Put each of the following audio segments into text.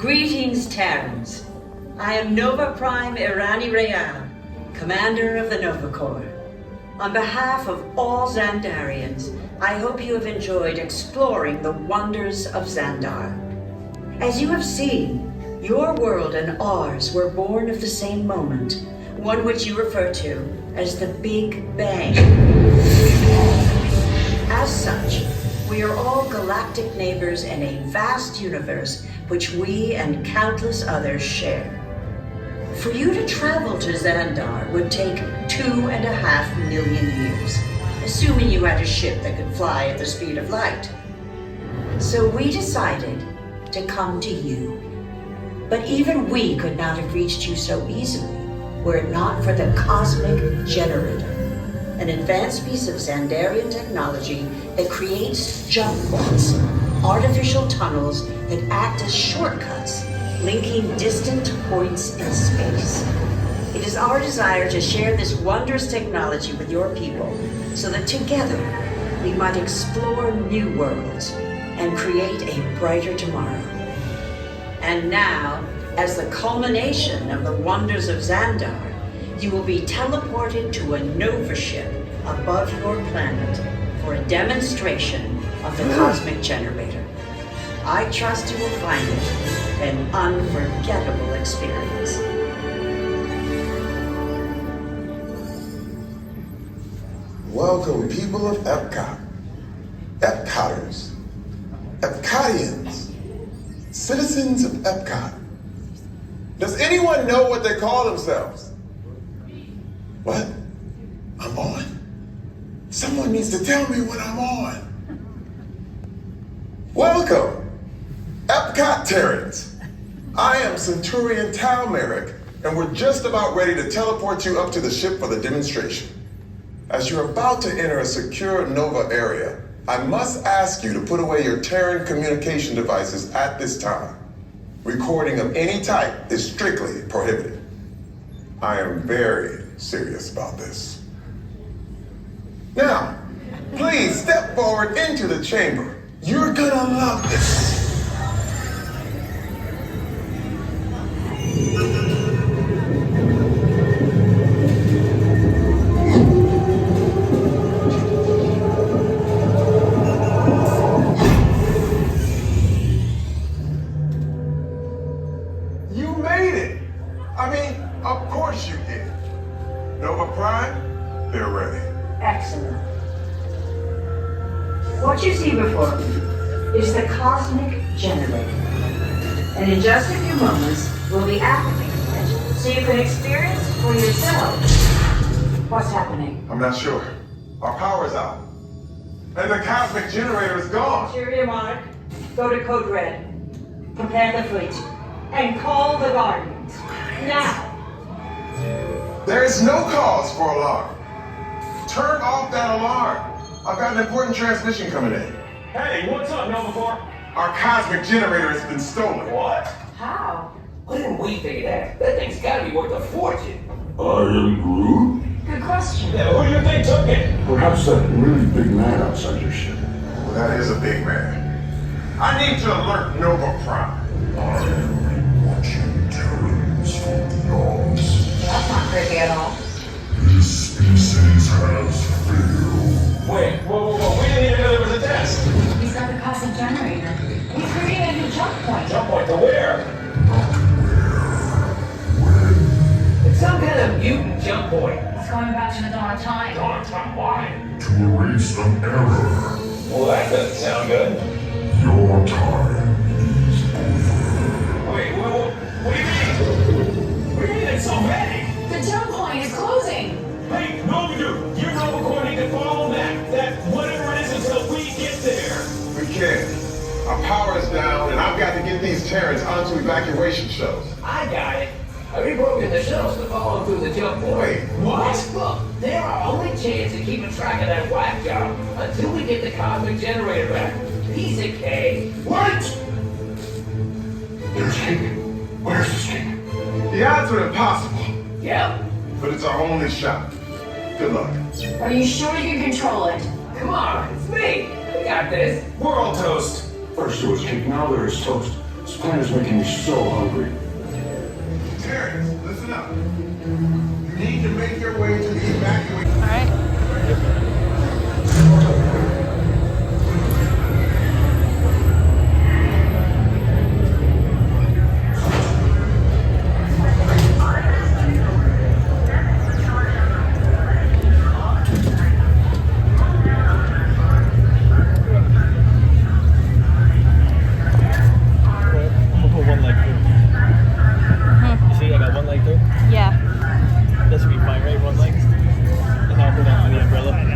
Greetings, Terrans. I am Nova Prime Irani Rayal, Commander of the Nova Corps. On behalf of all Xandarians, I hope you have enjoyed exploring the wonders of Xandar. As you have seen, your world and ours were born of the same moment, one which you refer to as the Big Bang. As such, we are all galactic neighbors in a vast universe which we and countless others share. For you to travel to Xandar would take 2.5 million years, assuming you had a ship that could fly at the speed of light. So we decided to come to you. But even we could not have reached you so easily were it not for the Cosmic Generator, an advanced piece of Xandarian technology that creates jump points, artificial tunnels that act as shortcuts, linking distant points in space. It is our desire to share this wondrous technology with your people so that together we might explore new worlds and create a brighter tomorrow. And now, as the culmination of the wonders of Xandar, you will be teleported to a Nova ship above your planet for a demonstration of the Cosmic Generator. I trust you will find it an unforgettable experience. Welcome, people of Epcot, Epcoters, Epcotians, citizens of Epcot. Does anyone know what they call themselves? What? I'm on? Someone needs to tell me when I'm on. Welcome, Epcot Terrans. I am Centurion Tal Merrick, and we're just about ready to teleport you up to the ship for the demonstration. As you're about to enter a secure Nova area, I must ask you to put away your Terran communication devices at this time. Recording of any type is strictly prohibited. I am very serious about this. Now, please step forward into the chamber. You're gonna love this. You made it. I mean, of course you did. Nova Prime, they're ready. Excellent. What you see before you is the Cosmic Generator. And in just a few moments, we'll be activating it so you can experience for yourself what's happening. I'm not sure. Our power's out. And the Cosmic Generator is gone. Cheerio, Monarch. Go to Code Red. Prepare the fleet. And call the Guardians. Now. There is no cause for alarm. Turn off that alarm. I've got an important transmission coming in. Hey, what's up, Nova Corps? Our Cosmic Generator has been stolen. What? How? Why didn't we think of that? That thing's gotta be worth a fortune. I am Groot? Good question. Yeah, who do you think took it? Perhaps that really big man outside your ship. Well, that is a big man. I need to alert Nova Prime. I am watching Terrans from beyond. That's not creepy at all. This species has failed. Wait, whoa, we didn't even know there was a test. He's got the Cosmic Generator. He's creating a new jump point. Jump point to where? Not where. When. It's some kind of mutant jump point. He's going back to the dawn of time. Dawn of time, why? To erase an error. Well, that doesn't sound good. Your time is over. Wait, what do you mean? What do you mean it's already? The jump point is closing. Hey, Nova Dude, you're Nova Corps need to follow that whatever it is until we get there. We can't. Our power is down, and I've got to get these Terrans onto evacuation shuttles. I got it. I reprogrammed the shuttles to follow through the jump point. Wait, what? Look, they're our only chance of keeping track of that whack job until we get the Cosmic Generator back. Piece of cake. Wait! There's cake. Where's this cake? The odds are impossible, Yep. but it's our only shot. Good luck. Are you sure you can control it? Come on, it's me. We got this. We're all toast. First there was cake, now there is toast. planet's making me so hungry. Terrence, listen up. You need to make your way to the evacuation. All right. Yeah. That should be fine, right? One leg. And now put on the umbrella.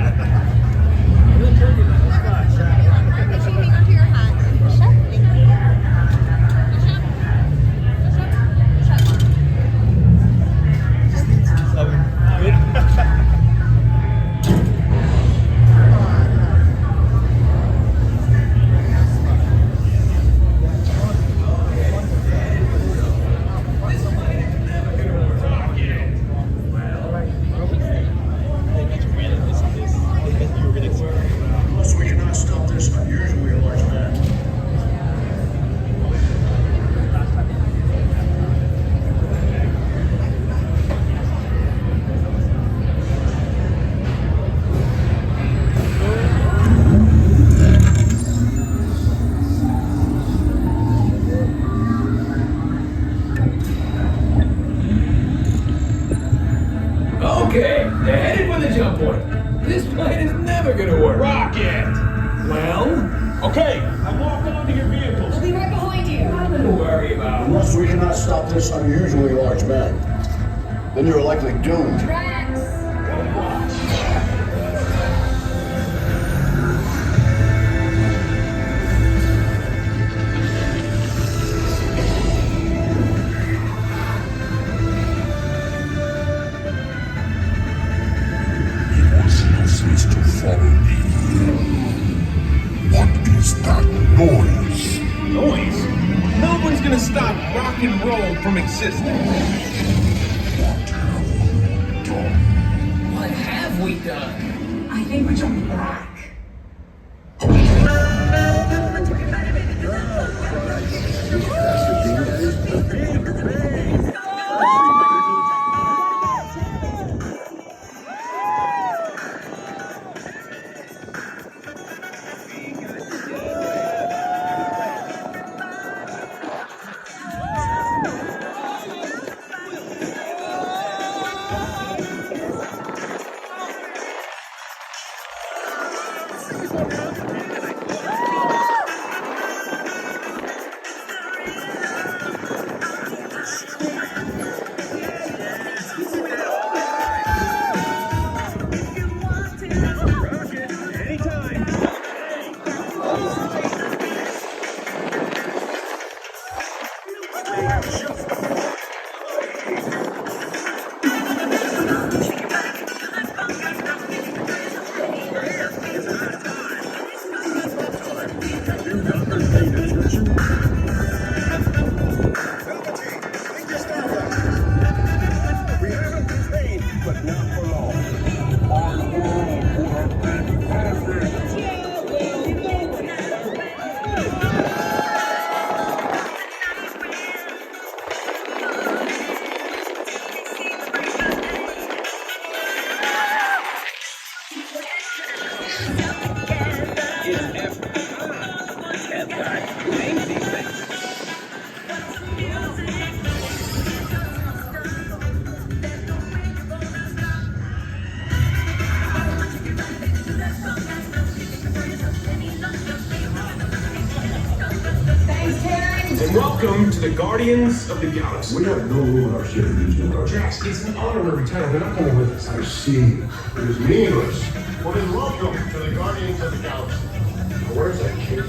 We cannot stop this unusually large man. Okay, they're headed for the jump point. This plane is never gonna work. Rocket! Well, Okay, I'm locked onto your vehicles. We'll be right behind you. nothing to worry about. Unless we cannot stop this unusually large man, then you're likely doomed. Rex! It was useless to follow me. What is that noise? Noise? Nobody's gonna stop rock and roll from existing. What have we done? I think we're jumping back. And welcome to the Guardians of the Galaxy. We have no rule in our ship of these new Jax, it's an honorary title. They're not coming with us. I see. It is meaningless. Well then welcome to the Guardians of the Galaxy. Where's that kid?